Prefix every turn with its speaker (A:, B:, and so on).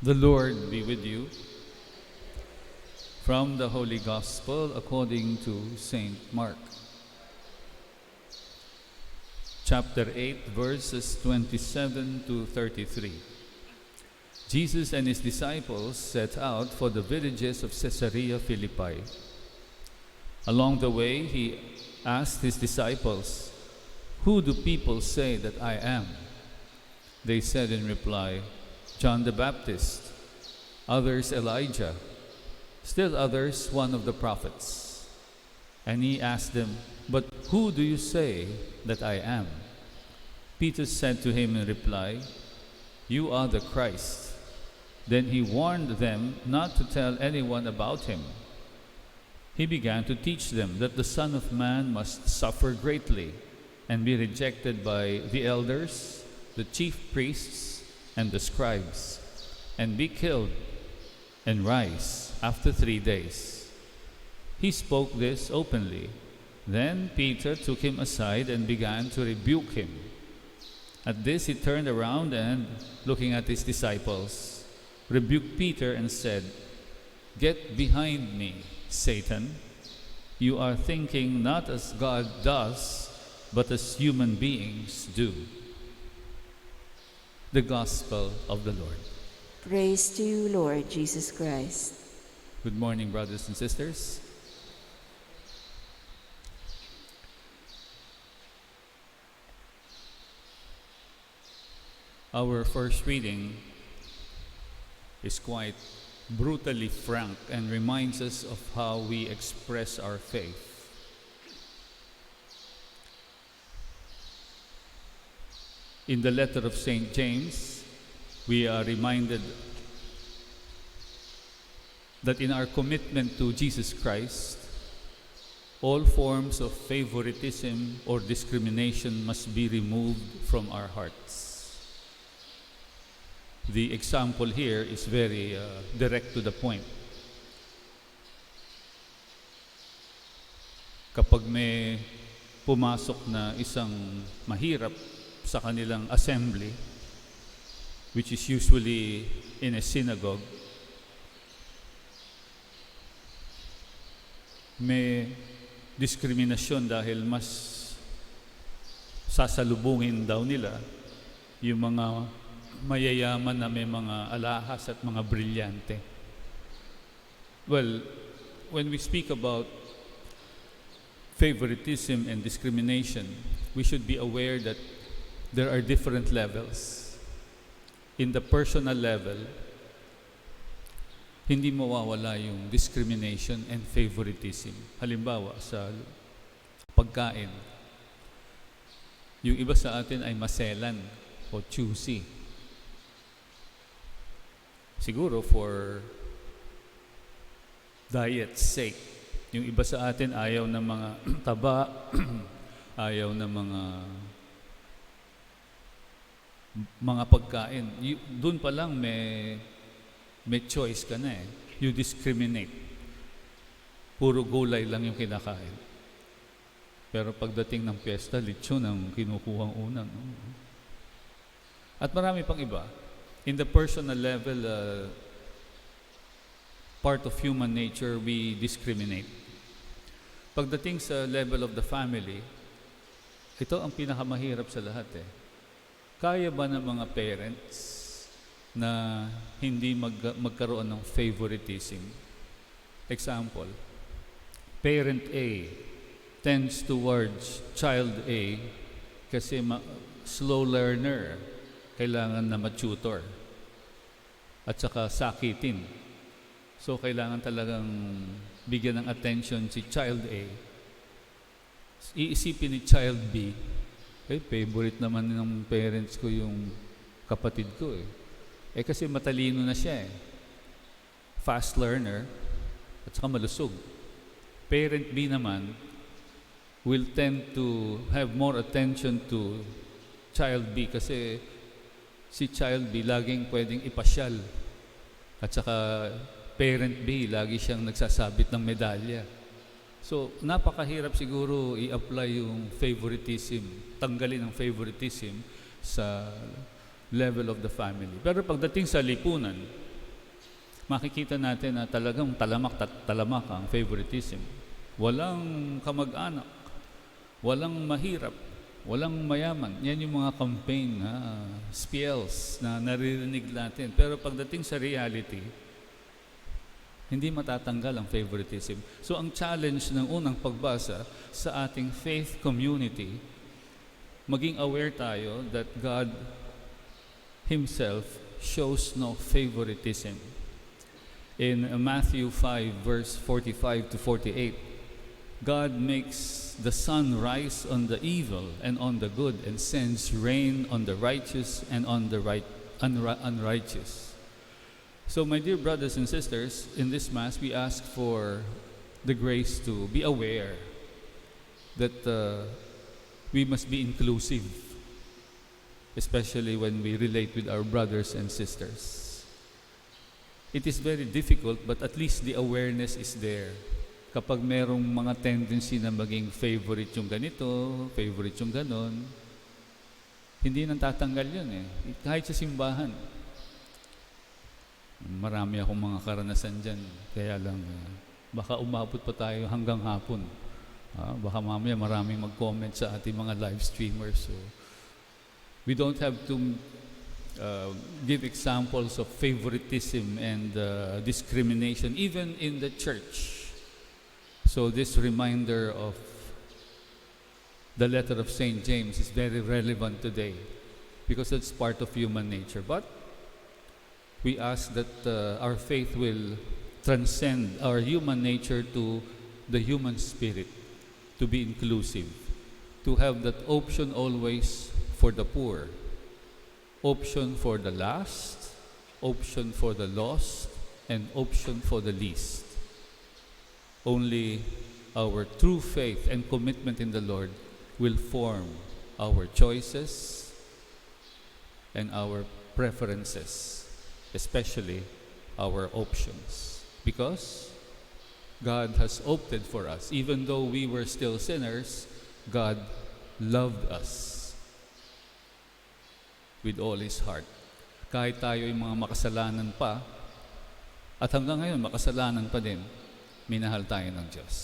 A: The Lord be with you. From the Holy Gospel according to St. Mark. Chapter 8, verses 27 to 33. Jesus and his disciples set out for the villages of Caesarea Philippi. Along the way, he asked his disciples, "Who do people say that I am?" They said in reply, "John the Baptist, others Elijah, still others one of the prophets." And he asked them, "But who do you say that I am?" Peter said to him in reply, "You are the Christ." Then he warned them not to tell anyone about him. He began to teach them that the Son of Man must suffer greatly and be rejected by the elders, the chief priests, and the scribes, and be killed and rise after 3 days. He spoke this openly. Then Peter took him aside and began to rebuke him. At this he turned around and, looking at his disciples, rebuked Peter and said, "Get behind me, Satan. You are thinking not as God does, but as human beings do." The Gospel of the Lord.
B: Praise to you, Lord Jesus Christ.
A: Good morning, brothers and sisters. Our first reading is quite brutally frank and reminds us of how we express our faith. In the letter of St. James, we are reminded that in our commitment to Jesus Christ, all forms of favoritism or discrimination must be removed from our hearts. The example here is very direct to the point. Kapag may pumasok na isang mahirap sa kanilang assembly, which is usually in a synagogue, may diskriminasyon dahil mas sasalubungin daw nila yung mga mayayaman na may mga alahas at mga brilyante. Well, when we speak about favoritism and discrimination, we should be aware that there are different levels. In the personal level, hindi mawawala yung discrimination and favoritism. Halimbawa, sa pagkain, yung iba sa atin ay maselan o choosy. Siguro for diet's sake. Yung iba sa atin ayaw ng mga taba, ayaw ng mga pagkain. Doon pa lang may choice ka na eh. You discriminate. Puro gulay lang yung kinakain. Pero pagdating ng piyesta, lechon ang kinukuhang unang. At marami pang iba. In the personal level, part of human nature, we discriminate. Pagdating sa level of the family, ito ang pinakamahirap sa lahat eh. Kaya ba ng mga parents na hindi magkaroon ng favoritism? Example, parent A tends towards child A kasi slow learner, kailangan na matutor at saka sakitin. So kailangan talagang bigyan ng attention si child A. Iisipin ni child B, favorite naman ng parents ko yung kapatid ko eh. Kasi matalino na siya eh. Fast learner at saka malusog. Parent B naman will tend to have more attention to child B kasi si child B laging pwedeng ipasyal. At saka parent B, lagi siyang nagsasabit ng medalya. So, napakahirap siguro i-apply yung favoritism, tanggalin ang favoritism sa level of the family. Pero pagdating sa lipunan, makikita natin na talagang talamak ang favoritism. Walang kamag-anak, walang mahirap, walang mayaman. Yan yung mga campaign, spells na naririnig natin. Pero pagdating sa reality, hindi matatanggal ang favoritism. So ang challenge ng unang pagbasa sa ating faith community, maging aware tayo that God Himself shows no favoritism. In Matthew 5 verse 45 to 48, God makes the sun rise on the evil and on the good and sends rain on the righteous and on the unrighteous. So my dear brothers and sisters, in this Mass we ask for the grace to be aware that we must be inclusive, especially when we relate with our brothers and sisters. It is very difficult, but at least the awareness is there. Kapag merong mga tendency na maging favorite yung ganito, favorite yung ganon, hindi nang tatanggal yun eh. Kahit sa simbahan. Marami akong mga karanasan dyan. Kaya lang, baka umabot pa tayo hanggang hapon. Baka mamaya maraming mag-comment sa ating mga live streamers. So, we don't have to give examples of favoritism and discrimination, even in the church. So this reminder of the letter of St. James is very relevant today because it's part of human nature. But we ask that our faith will transcend our human nature to the human spirit, to be inclusive, to have that option always for the poor, option for the last, option for the lost, and option for the least. Only our true faith and commitment in the Lord will form our choices and our preferences, especially our options. Because God has opted for us. Even though we were still sinners, God loved us with all His heart. Kahit tayo ay mga makasalanan pa, at hanggang ngayon makasalanan pa din, minahal tayo ng Diyos.